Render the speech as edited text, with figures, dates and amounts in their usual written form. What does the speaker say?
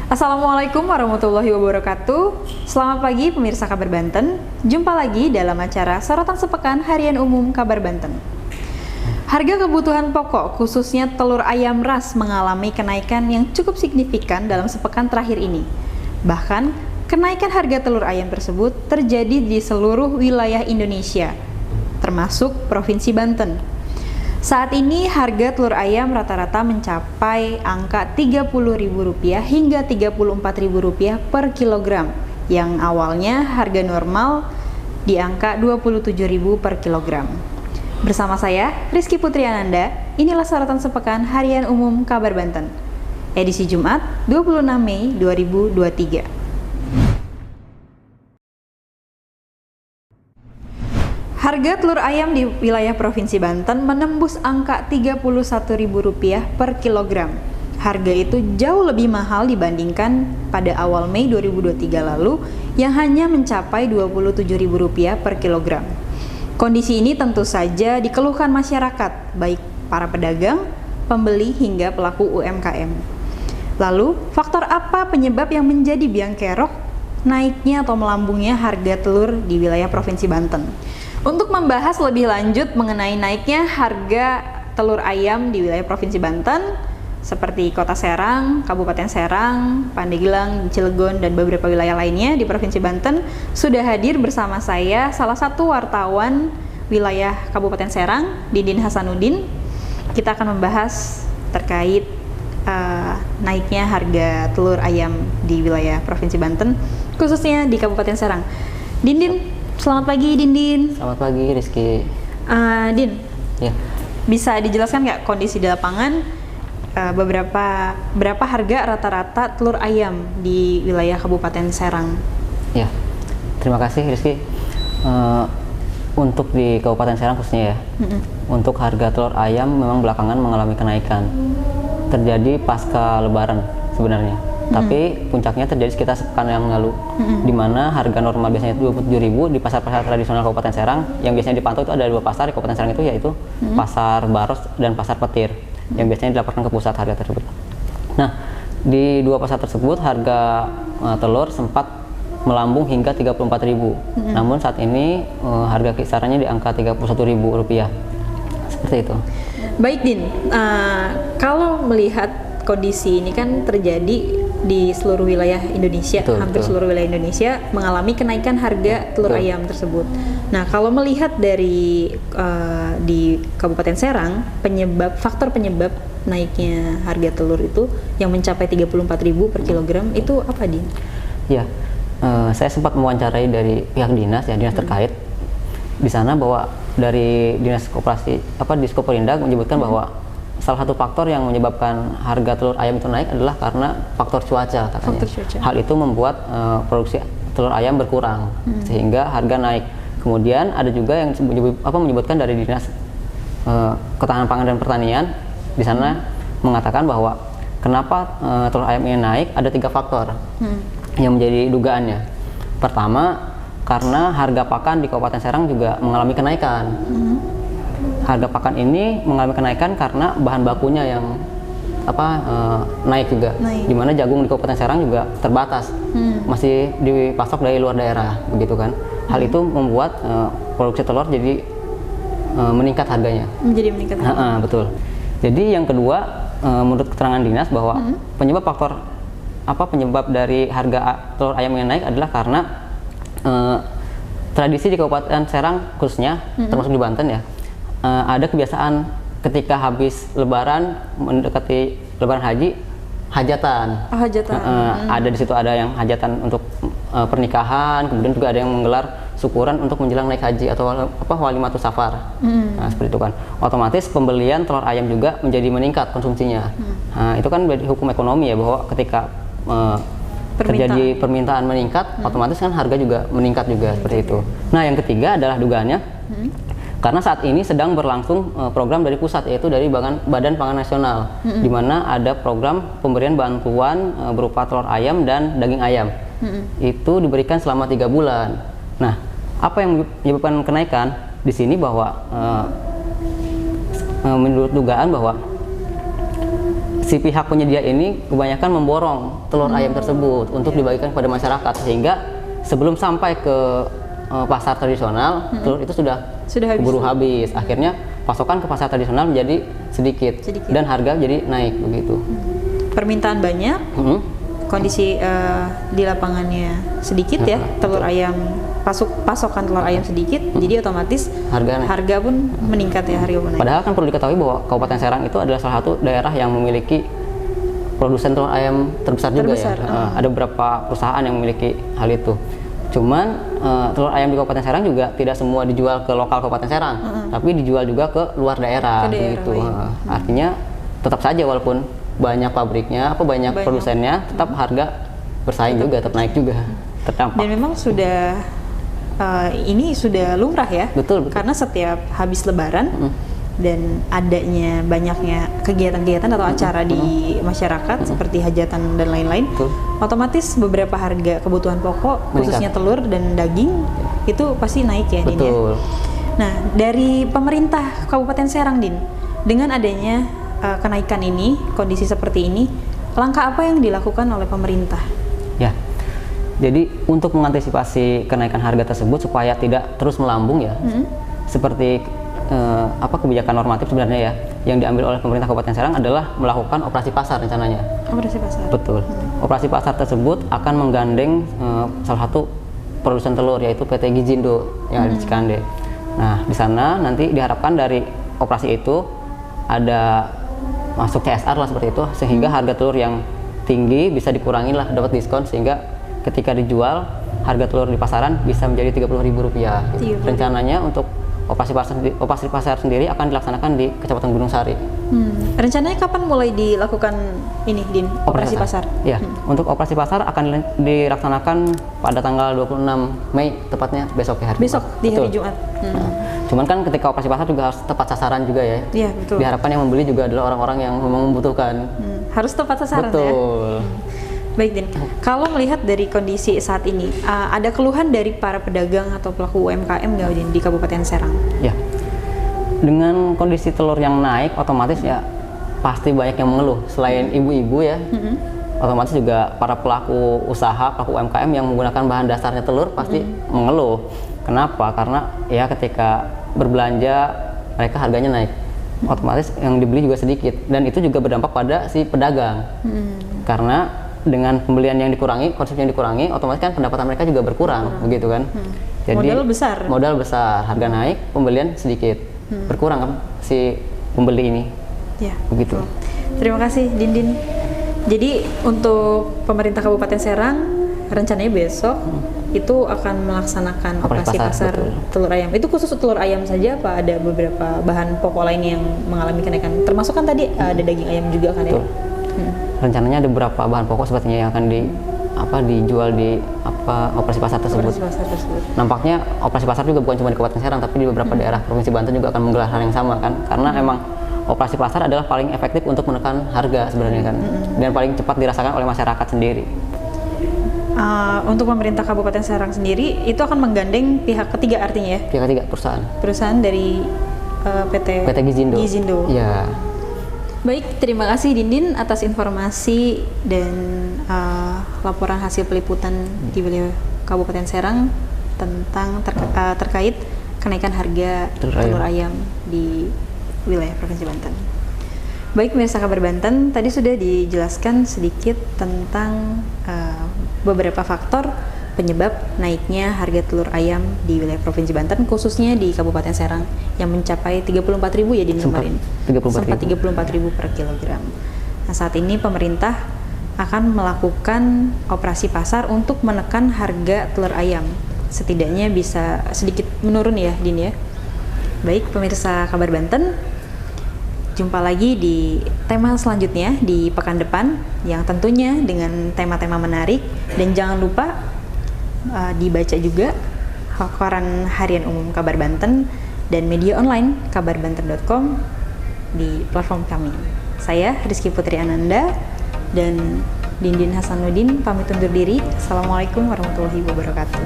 Assalamualaikum warahmatullahi wabarakatuh. Selamat pagi pemirsa Kabar Banten. Jumpa lagi dalam acara Sorotan Sepekan Harian Umum Kabar Banten. Harga kebutuhan pokok khususnya telur ayam ras mengalami kenaikan yang cukup signifikan dalam sepekan terakhir ini. Bahkan kenaikan harga telur ayam tersebut terjadi di seluruh wilayah Indonesia, termasuk Provinsi Banten. Saat ini harga telur ayam rata-rata mencapai angka Rp30.000 hingga Rp34.000 per kilogram, yang awalnya harga normal di angka Rp27.000 per kilogram. Bersama saya, Rizky Putri Ananda, inilah Sorotan Sepekan Harian Umum Kabar Banten, edisi Jumat 26 Mei 2023. Harga telur ayam di wilayah Provinsi Banten menembus angka Rp31.000 per kilogram. Harga itu jauh lebih mahal dibandingkan pada awal Mei 2023 lalu yang hanya mencapai Rp27.000 per kilogram. Kondisi ini tentu saja dikeluhkan masyarakat, baik para pedagang, pembeli hingga pelaku UMKM. Lalu, faktor apa penyebab yang menjadi biang kerok naiknya atau melambungnya harga telur di wilayah Provinsi Banten? Untuk membahas lebih lanjut mengenai naiknya harga telur ayam di wilayah Provinsi Banten, seperti Kota Serang, Kabupaten Serang, Pandeglang, Cilegon, dan beberapa wilayah lainnya di Provinsi Banten, sudah hadir bersama saya salah satu wartawan wilayah Kabupaten Serang, Dindin Hasanuddin. Kita akan membahas terkait naiknya harga telur ayam di wilayah Provinsi Banten, khususnya di Kabupaten Serang. Dindin, selamat pagi Dindin. Selamat pagi Rizky. Din, Ya. bisa dijelaskan nggak kondisi di lapangan berapa harga rata-rata telur ayam di wilayah Kabupaten Serang? Ya, terima kasih Rizky. Untuk di Kabupaten Serang khususnya ya, untuk harga telur ayam memang belakangan mengalami kenaikan. Terjadi pasca Lebaran sebenarnya. Tapi puncaknya terjadi sekitar sepekan yang lalu, di mana harga normal biasanya Rp27.000 di pasar-pasar tradisional Kabupaten Serang. Yang biasanya dipantau itu ada dua pasar di Kabupaten Serang itu, yaitu Pasar Baros dan Pasar Petir, yang biasanya dilaporkan ke pusat harga tersebut. Nah, di dua pasar tersebut harga telur sempat melambung hingga Rp34.000. Namun saat ini harga kisarannya di angka Rp31.000. Seperti itu. Baik Din, kalau melihat kondisi ini kan terjadi di seluruh wilayah Indonesia, hampir seluruh wilayah Indonesia mengalami kenaikan harga telur ayam tersebut. Nah, kalau melihat dari di Kabupaten Serang, faktor penyebab naiknya harga telur itu yang mencapai Rp34.000 per kilogram itu apa, Din? Ya, saya sempat mewawancarai dari pihak dinas terkait di sana, bahwa dari dinas koperasi Diskoperindak menyebutkan bahwa salah satu faktor yang menyebabkan harga telur ayam itu naik adalah karena faktor cuaca katanya. Faktor cuaca. Hal itu membuat produksi telur ayam berkurang sehingga harga naik. Kemudian ada juga yang menyebutkan dari dinas Ketahanan Pangan dan Pertanian di sana mengatakan bahwa kenapa telur ayam ini naik, ada 3 faktor yang menjadi dugaannya. Pertama, karena harga pakan di Kabupaten Serang juga mengalami kenaikan. Harga pakan ini mengalami kenaikan karena bahan bakunya yang naik juga. Di mana jagung di Kabupaten Serang juga terbatas, masih dipasok dari luar daerah, begitu kan. Hal itu membuat produksi telur jadi meningkat harganya. Menjadi meningkat harganya. Betul. Jadi yang kedua, menurut keterangan dinas bahwa penyebab dari harga telur ayam yang naik adalah karena tradisi di Kabupaten Serang khususnya, termasuk di Banten ya, ada kebiasaan ketika habis Lebaran, mendekati Lebaran Haji, hajatan. Ada di situ ada yang hajatan untuk pernikahan, kemudian juga ada yang menggelar syukuran untuk menjelang naik haji atau walimatus safar. Nah, seperti itu kan. Otomatis pembelian telur ayam juga menjadi meningkat konsumsinya. Nah, itu kan hukum ekonomi ya, bahwa ketika terjadi permintaan meningkat, otomatis kan harga juga meningkat juga, seperti itu. Nah, yang ketiga adalah dugaannya karena saat ini sedang berlangsung program dari pusat, yaitu dari Badan Pangan Nasional, di mana ada program pemberian bantuan berupa telur ayam dan daging ayam. Itu diberikan selama 3 bulan. Nah, apa yang menyebabkan kenaikan di sini bahwa menurut dugaan bahwa si pihak penyedia ini kebanyakan memborong telur ayam tersebut untuk dibagikan kepada masyarakat, sehingga sebelum sampai ke pasar tradisional telur itu sudah keburu habis. Akhirnya pasokan ke pasar tradisional menjadi sedikit. Dan harga jadi naik begitu. Permintaan banyak, kondisi di lapangannya sedikit ya, telur ayam pasokan telur ayam sedikit, jadi otomatis harga pun meningkat ya, harga pun naik. Padahal kan perlu diketahui bahwa Kabupaten Serang itu adalah salah satu daerah yang memiliki produsen telur ayam terbesar juga ya. Ada beberapa perusahaan yang memiliki hal itu. Cuman telur ayam di Kabupaten Serang juga tidak semua dijual ke lokal Kabupaten Serang, tapi dijual juga ke luar daerah, gitu. Artinya tetap saja walaupun banyak pabriknya, banyak produsennya, tetap harga bersaing juga, tetap naik juga, terdampak. Dan memang sudah ini sudah lumrah ya. Betul. Karena setiap habis Lebaran dan adanya banyaknya kegiatan-kegiatan atau acara di masyarakat seperti hajatan dan lain-lain, otomatis beberapa harga kebutuhan pokok khususnya telur dan daging itu pasti naik ya, Din ya. Nah, dari pemerintah Kabupaten Serang, Din, dengan adanya kenaikan ini, kondisi seperti ini, langkah apa yang dilakukan oleh pemerintah? Ya, jadi untuk mengantisipasi kenaikan harga tersebut supaya tidak terus melambung ya, seperti kebijakan normatif sebenarnya ya yang diambil oleh pemerintah Kabupaten Serang adalah melakukan operasi pasar rencananya. Operasi pasar. Betul. Operasi pasar tersebut akan menggandeng salah satu produsen telur yaitu PT Gizindo yang ada di Cikande. Nah, di sana nanti diharapkan dari operasi itu ada masuk CSR lah seperti itu, sehingga harga telur yang tinggi bisa dikurangi lah, dapat diskon, sehingga ketika dijual harga telur di pasaran bisa menjadi Rp30.000. Rencananya untuk operasi pasar sendiri akan dilaksanakan di Kecamatan Gunung Sari. Rencananya kapan mulai dilakukan ini, Din? Operasi pasar? Ya, untuk operasi pasar akan dilaksanakan pada tanggal 26 Mei, tepatnya besok ya, hari Besok, di hari Jumat. Cuman kan ketika operasi pasar juga harus tepat sasaran juga ya. Iya, betul. Diharapkan yang membeli juga adalah orang-orang yang memang membutuhkan. Harus tepat sasaran ya? Betul. Baik, Din. Kalau melihat dari kondisi saat ini, ada keluhan dari para pedagang atau pelaku UMKM nggak, Din, di Kabupaten Serang? Ya, dengan kondisi telur yang naik, otomatis ya pasti banyak yang mengeluh. Selain ibu-ibu ya, otomatis juga para pelaku usaha, pelaku UMKM yang menggunakan bahan dasarnya telur pasti mengeluh. Kenapa? Karena ya ketika berbelanja mereka harganya naik, otomatis yang dibeli juga sedikit, dan itu juga berdampak pada si pedagang. Karena dengan pembelian yang dikurangi, konsumsi yang dikurangi, otomatis kan pendapatan mereka juga berkurang, begitu kan? Jadi modal besar, harga naik, pembelian sedikit, berkurang kan si pembeli ini. Ya, begitu. Terima kasih, Din. Jadi untuk pemerintah Kabupaten Serang rencananya besok itu akan melaksanakan operasi pasar telur ayam. Itu khusus telur ayam saja apa ada beberapa bahan pokok lain yang mengalami kenaikan? Termasuk kan tadi ada daging ayam juga kan ya? Rencananya ada beberapa bahan pokok sepertinya yang akan dijual di operasi pasar tersebut. Nampaknya operasi pasar juga bukan cuma di Kabupaten Serang, tapi di beberapa daerah Provinsi Banten juga akan menggelar hal yang sama kan, karena emang operasi pasar adalah paling efektif untuk menekan harga sebenarnya kan, dan paling cepat dirasakan oleh masyarakat sendiri. Untuk pemerintah Kabupaten Serang sendiri itu akan menggandeng pihak ketiga, artinya ya? Pihak ketiga, perusahaan dari PT Gizindo. Ya. Baik, terima kasih Din atas informasi dan laporan hasil peliputan di wilayah Kabupaten Serang tentang terkait kenaikan harga telur ayam di wilayah Provinsi Banten. Baik, pemirsa Kabar Banten, tadi sudah dijelaskan sedikit tentang beberapa faktor penyebab naiknya harga telur ayam di wilayah Provinsi Banten, khususnya di Kabupaten Serang yang mencapai 34.000 ya di kemarin. Sempat 34.000 per kilogram. Nah, saat ini pemerintah akan melakukan operasi pasar untuk menekan harga telur ayam. Setidaknya bisa sedikit menurun ya, Din ya. Baik, pemirsa Kabar Banten, jumpa lagi di tema selanjutnya di pekan depan yang tentunya dengan tema-tema menarik, dan jangan lupa dibaca juga koran harian umum Kabar Banten dan media online kabarbanten.com di platform kami. Saya Rizky Putri Ananda dan Dindin Hasanuddin pamit undur diri. Assalamualaikum warahmatullahi wabarakatuh.